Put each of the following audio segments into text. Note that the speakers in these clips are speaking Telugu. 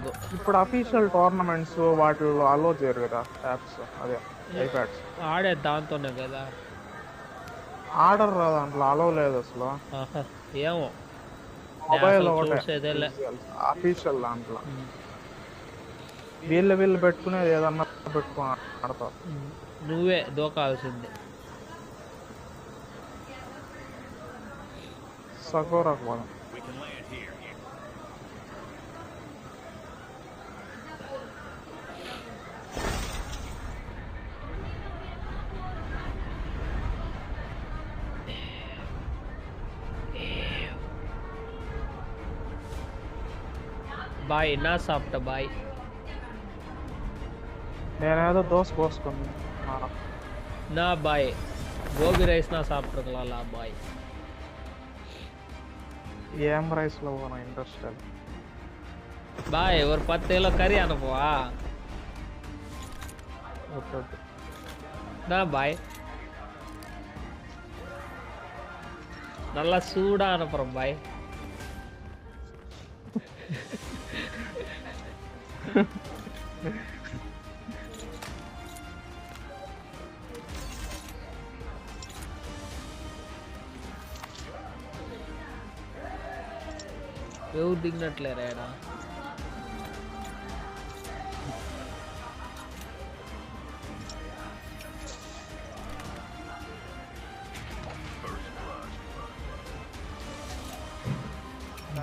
రాదు. ఇప్పుడు అఫీషియల్ టోర్నమెంట్స్ వాటిల్లో అలో చేయరు కదా యాప్స్, అదే ఐప్యాడ్స్. ఆడేది దాంతోనే కదా. ఆర్డర్ రా దాంట్లో అలో లేదు అసలు. ఆహా, ఏమో మొబైల్ అసలు ఒకటే చూసేదేలే. అఫీషియల్ దాంట్లో. వీళ్ళు పెట్టుకునేది ఏదన్నా పెట్టుకుని ఆడతారు. నువ్వే దూకాల్సిందే. సకోరాకు పోదాం. బాయ్ నా సాப்பிட்ட బాయ్. నేనేదో దోశ పోసుకుని నా బాయ్ గోబీ రైస్ నా సాப்பிட்ருக்கலாம்ல బాయ్. ఏం రైస్లో పోనా ఇంట్రెస్ట్ బాయ్ ஒரு 10 கிலோ கறி அனுப்புவா. ఓకే. నా బాయ్ நல்லா சூடா அனுப்புறோம் பாய். ఎవరు దిగినట్లేరా.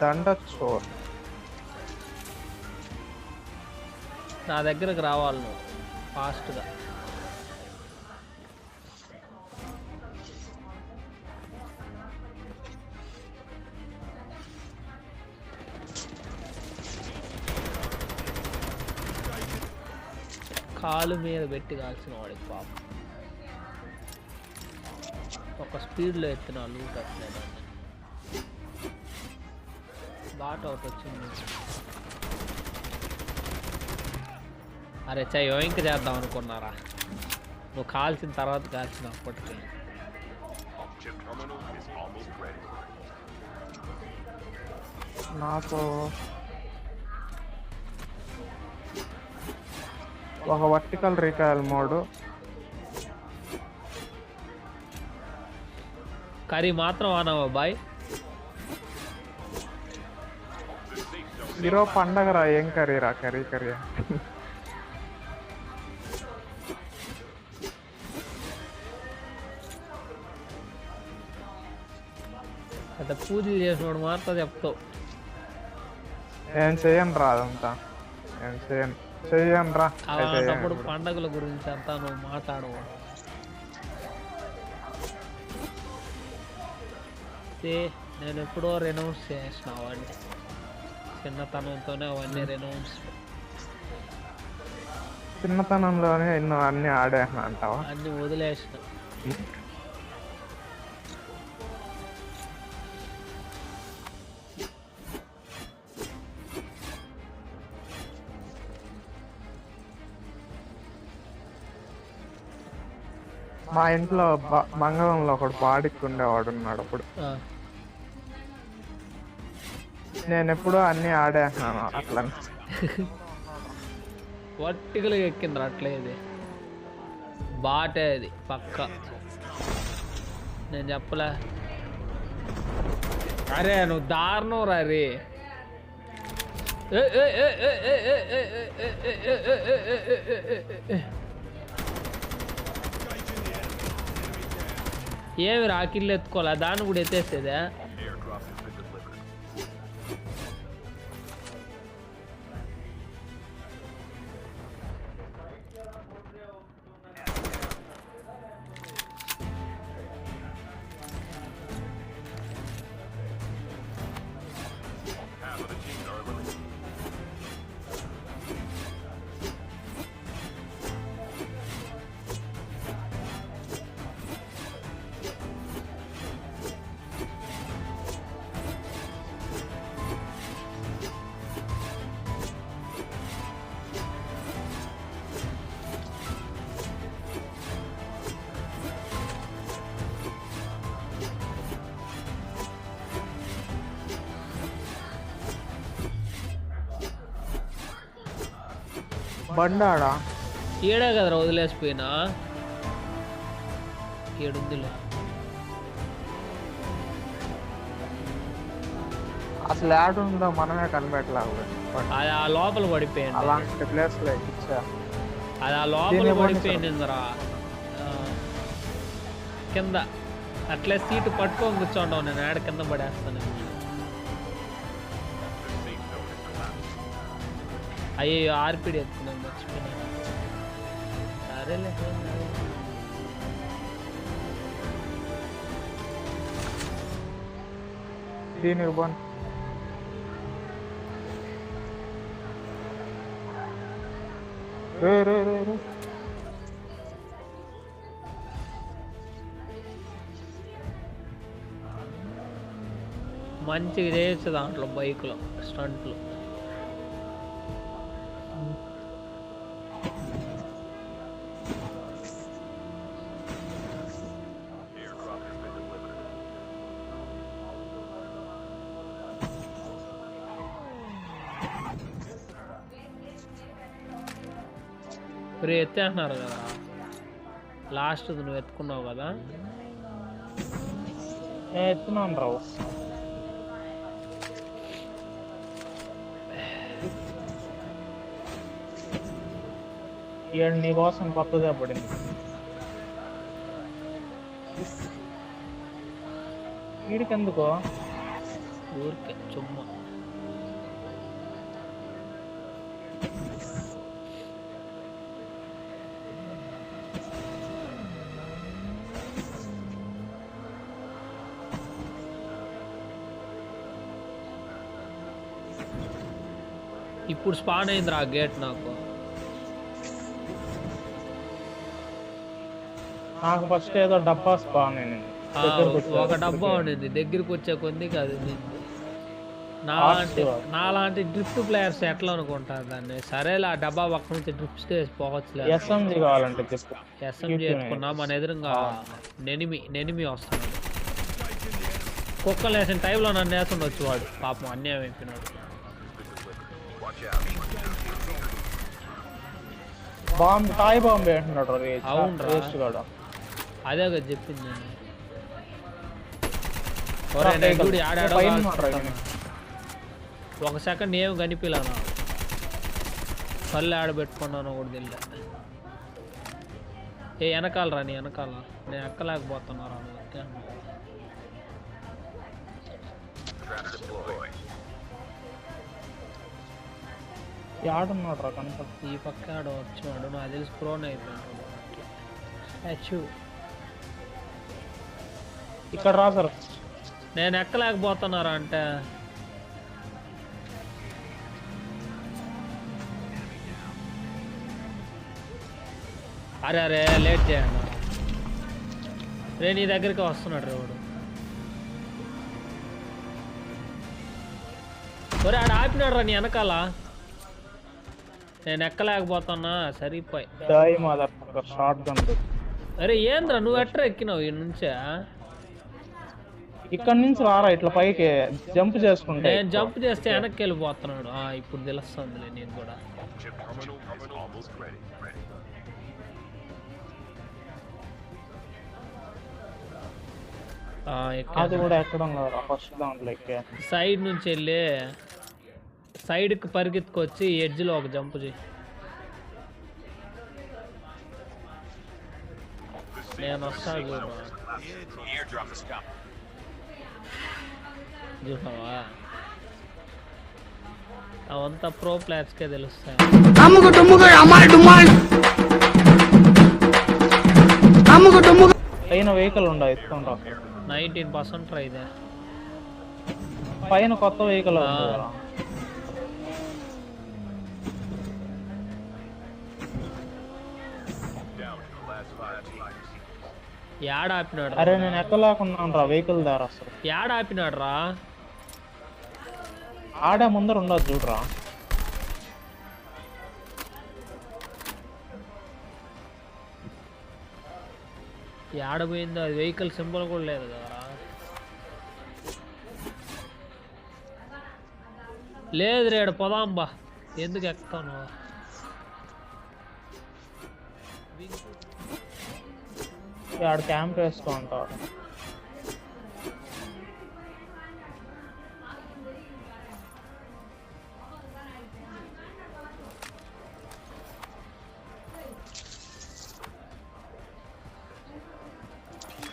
దండచోర్ నా దగ్గరకు రావాలి నువ్వు ఫాస్ట్గా. కాలు మీద పెట్టి కాల్సిన వాడికి పాపం. ఒక స్పీడ్లో ఎత్తిన లూట్ అట్లే బాట్ అవుట్ వచ్చింది. అరే చై ఇంక చేద్దాం అనుకున్నారా నువ్వు కాల్చిన తర్వాత కాల్చిన అప్పటికి. నాకు ఒక వర్టికల్ రీకాయల్ మోడ్, కర్రీ మాత్రం ఆనావా బాయ్. ఈరోజు పండగ రా, ఏం కర్రీ రా, కర్రీ పెద్ద పూజలు చేసినోడు మాత్రం చెప్తావు. ఏం చెయ్యను రా, అదంతా ఏం చెయ్యను రా. అలాంటప్పుడు పండగల గురించి అంతా నువ్వు మాట్లాడవు. నేను ఎప్పుడో రెనౌన్స్ చేసిన అవన్నీ, చిన్నతనంతోనే అవన్నీ రెనౌన్స్. చిన్నతనంలోనే ఎన్నో అన్ని ఆడేసిన అంటావా? అన్ని వదిలేసిన. మా ఇంట్లో మంగళంలో ఒకడు బాడికి ఉండేవాడు ఉన్నాడు. అప్పుడు నేను ఎప్పుడూ అన్ని ఆడేసాను అట్లా. వర్టికల్గా ఎక్కింది అట్లే. ఇది బాటే, అది పక్క. నేను చెప్పలే. అరే నువ్వు దారుణం రా రే. ఏమి రాకిళ్ళు ఎత్తుకోవాలా, దాన్ని కూడా ఎత్తేసేదా? బండాడా ఈడే కదరా వదిలేసిపోయినా ఏడుందిలే అసలు యాడ్ ఉందో మనమే కనిపెట్టలేదు అది ఆ లోపల పడిపోయింది అలాంటి ప్లేస్ లో ఇచ్చా అది ఆ లోపల పడిపోయిందిరా కింద అట్లే సీటు పట్టుకొని కూర్చోంటావు నేను ఆడ కింద పడేస్తాను అయ్యో ఆర్పిడి ఎత్తుకున్నాను మర్చిపోయినా సరేలే దీనికి బాగుంది రే రే రే రే మంచిగా చేయొచ్చు దాంట్లో బైక్లో స్టంట్లు ఇప్పుడు ఎత్తేస్తున్నారు కదా లాస్ట్ నువ్వు ఎత్తుకున్నావు కదా నేను ఎత్తున్నాను రావు నీ కోసం కొత్తదే పడింది వీడికెందుకో ఊరికే చుమ్మా ఇప్పుడు స్పాన్ అయిందిరా ఆ గేట్ నాకు ఫస్ట్ ఏదో డబ్బా స్పాన్ అయింది ఒక డబ్బా ఉండింది దగ్గరికి వచ్చే కొద్ది అది నాలాంటి డ్రిఫ్ట్ ప్లేయర్స్ ఎట్లా అనుకుంటారు దాన్ని సరేలే ఆ డబ్బా పక్క నుంచి డ్రిఫ్ట్ వేసి పోవచ్చు ఎస్ఎంజీ కావాలంటే ఎస్ఎంజీ ఎత్తుకున్నా మన ఎదురుగా నెనిమి వస్తున్నాడు కుక్కలు వేసిన టైంలో నన్ను వేస్తుండొచ్చు వాడు పాపం అన్యాయం అయిపోయినాడు బాంబు టాయ్ బాంబు అంటున్నాడు అవును అదే కదా చెప్పింది ఒక సెకండ్ ఏం కనిపించలేనా కళ్ళు ఆడబెట్టుకున్నాను కూడా తెలియదు ఏ వెనకాల రా నీ వెనకాల నేను ఎక్కలేకపోతున్నారా ఆడున్నాడు రా కనుక ఈ పక్క ఆడ వచ్చినాడు నాకు తెలిసి ప్రోన్ అయిపోయాడు ఇక్కడ రా సార్ నేను ఎక్కలేకపోతున్నారా అంటే అరే అరే లేట్ చేయండి రే నీ దగ్గరికి వస్తున్నాడు రేవాడు ఒరే ఆడ ఆపినాడు రా నీ వెనకాల నేను ఎక్కలేకపోతున్నా సరిపోయి అరే ఏంద్రా నువ్వు ఎట్లా ఎక్కినావు ఈ నుంచే ఇక్కడ నుంచి రారా ఇట్లా పైకి జంప్ చేసుకుంటే నేను జంప్ చేస్తే వెనక్కి వెళ్ళిపోతున్నాడు ఇప్పుడు తెలుస్తుందిలే నేను కూడా అది కూడా ఎక్కడం కదా ఫస్ట్ దాంట్లో సైడ్ నుంచి వెళ్ళి సైడ్కి పరిగెత్తుకొచ్చి ఎడ్జ్లో ఒక జంప్ చేయి నేను వస్తాను చూసావా అవంతా ప్రో ప్లేయర్స్కే తెలుస్తాయి పైన వెహికల్ ఉండ ఎత్తుకుంటా 19% రా ఇదే పైన కొత్త వెహికల్ యాడ ఆపినాడు అరే నేను ఎక్కలేకున్నాను రా వెహికల్ దారా అసలు యాడ ఆపినాడు రా ఆడే ముందర ఉండదు చూడరా ఆడపోయిందో అది వెహికల్ సింబల్ కూడా లేదు కదరా లేదు రేడు పొదాంబా ఎందుకు ఎక్కుతాను ఆడ క్యాంప్ వేస్తూ ఉంటారు.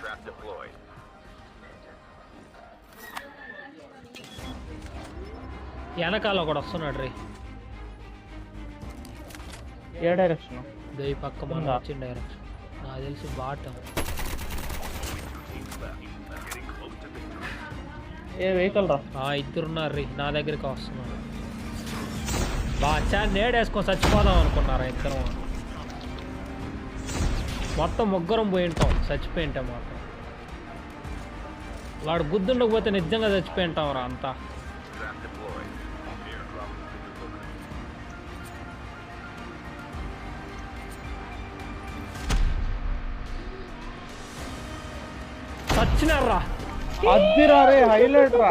Trap deployed. వెనకాల ఒకడు వస్తున్నాడు రే. ఏ డైరెక్షన్? ఈ పక్క మనం ఉందా? వచ్చిన డైరెక్షన్ నాకు తెలిసి బాటం. ఏ వెహికల్ రా? ఇద్దరున్నారు రీ నా దగ్గరికి వస్తున్నారు. నేడేసుకొని చచ్చిపోదాం అనుకున్నారా ఇద్దరం? మొత్తం ముగ్గురం పోయి ఉంటాం, చచ్చిపోయి ఉంటాం మాత్రం. వాడు గుద్దుండకపోతే నిజంగా చచ్చిపోయి ఉంటాం రా అంతా. Trap deployed. Airdrop delivered. చచ్చినారా? అద్దిరా రే, హైలైట్ రా.